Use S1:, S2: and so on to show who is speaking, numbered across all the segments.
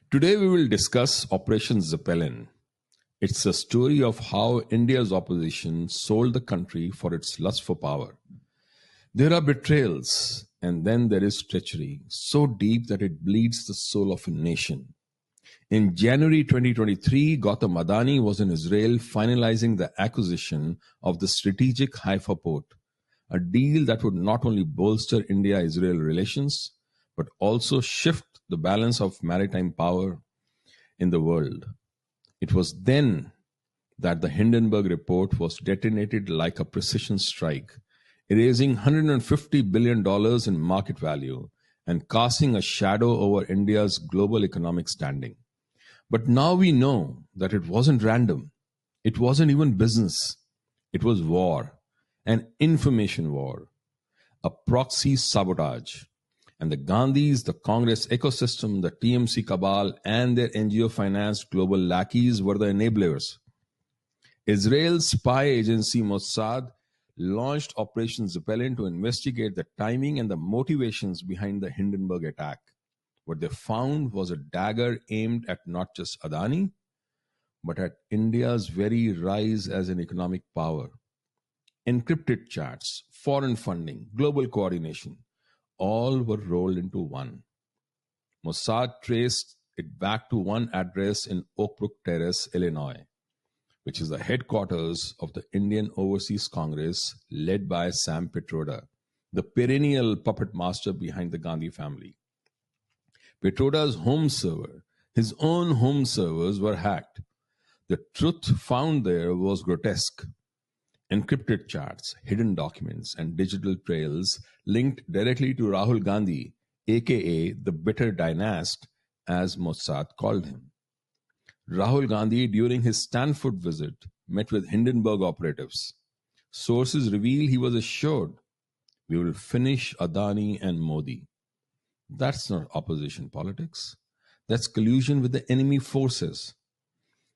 S1: Today we will discuss Operation Zeppelin. It's a story of how India's opposition sold the country for its lust for power. There are betrayals, and then there is treachery, so deep that it bleeds the soul of a nation. In January 2023, Gautam Adani was in Israel finalizing the acquisition of the strategic Haifa port, a deal that would not only bolster India-Israel relations, but also shift the balance of maritime power in the world. It was then that the Hindenburg report was detonated like a precision strike, erasing $150 billion in market value and casting a shadow over India's global economic standing. But now we know that it wasn't random. It wasn't even business. It was war, an information war, a proxy sabotage. And the Gandhis, the Congress ecosystem, the TMC cabal, and their NGO-financed global lackeys were the enablers. Israel's spy agency Mossad launched Operation Zeppelin to investigate the timing and the motivations behind the Hindenburg attack. What they found was a dagger aimed at not just Adani, but at India's very rise as an economic power. Encrypted chats, foreign funding, global coordination, all were rolled into one. Mossad traced it back to one address in Oak Brook Terrace, Illinois, which is the headquarters of the Indian Overseas Congress led by Sam Pitroda, the perennial puppet master behind the Gandhi family. Pitroda's home server, his own home servers, were hacked. The truth found there was grotesque. Encrypted chats, hidden documents, and digital trails linked directly to Rahul Gandhi, aka the bitter dynast, as Mossad called him. Rahul Gandhi, during his Stanford visit, met with Hindenburg operatives. Sources reveal he was assured, "We will finish Adani and Modi." That's not opposition politics. That's collusion with the enemy forces.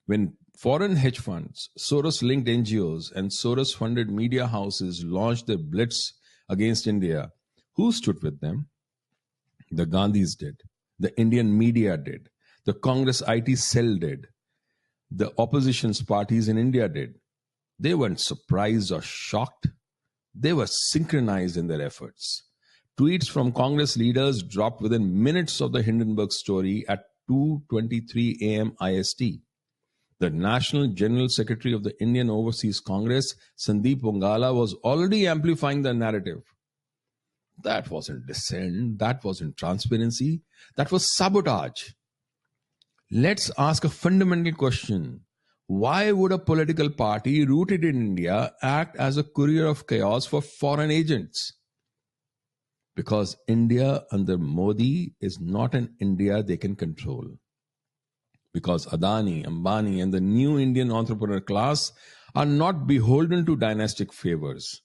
S1: When foreign hedge funds, Soros-linked NGOs, and Soros-funded media houses launched their blitz against India, who stood with them? The Gandhis did. The Indian media did. The Congress IT cell did. The opposition's parties in India did. They weren't surprised or shocked. They were synchronized in their efforts. Tweets from Congress leaders dropped within minutes of the Hindenburg story at 2:23 a.m. IST. The National General Secretary of the Indian Overseas Congress, Sandeep Wangala, was already amplifying the narrative. That wasn't dissent. That wasn't transparency. That was sabotage. Let's ask a fundamental question. Why would a political party rooted in India act as a courier of chaos for foreign agents? Because India under Modi is not an India they can control. Because Adani, Ambani, and the new Indian entrepreneur class are not beholden to dynastic favors.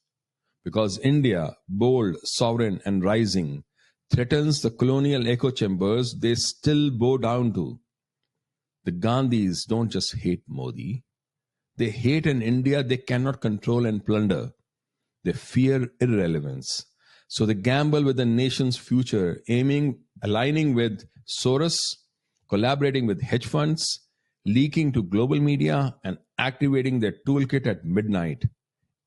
S1: Because India, bold, sovereign, and rising, threatens the colonial echo chambers they still bow down to. The Gandhis don't just hate Modi. They hate an India they cannot control and plunder. They fear irrelevance. So they gamble with the nation's future, aligning with Soros, collaborating with hedge funds, leaking to global media, and activating their toolkit at midnight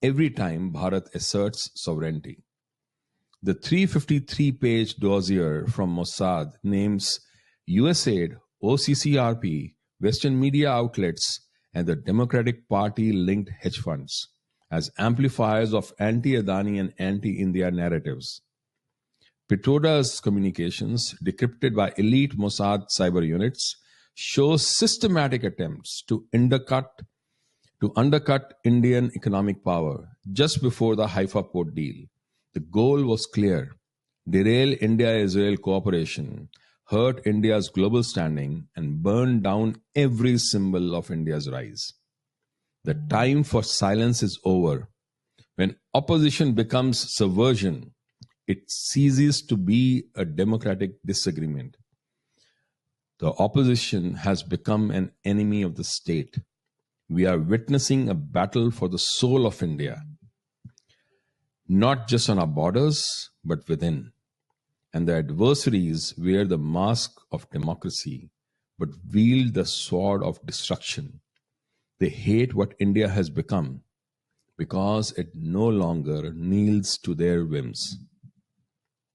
S1: every time Bharat asserts sovereignty. The 353-page dossier from Mossad names USAID, OCCRP, Western media outlets, and the Democratic Party-linked hedge funds as amplifiers of anti-Adani and anti-India narratives. Pitroda's communications, decrypted by elite Mossad cyber units, show systematic attempts to undercut Indian economic power just before the Haifa port deal. The goal was clear: derail India-Israel cooperation, hurt India's global standing, and burn down every symbol of India's rise. The time for silence is over. When opposition becomes subversion, it ceases to be a democratic disagreement. The opposition has become an enemy of the state. We are witnessing a battle for the soul of India, not just on our borders, but within. And the adversaries wear the mask of democracy, but wield the sword of destruction. They hate what India has become because it no longer kneels to their whims.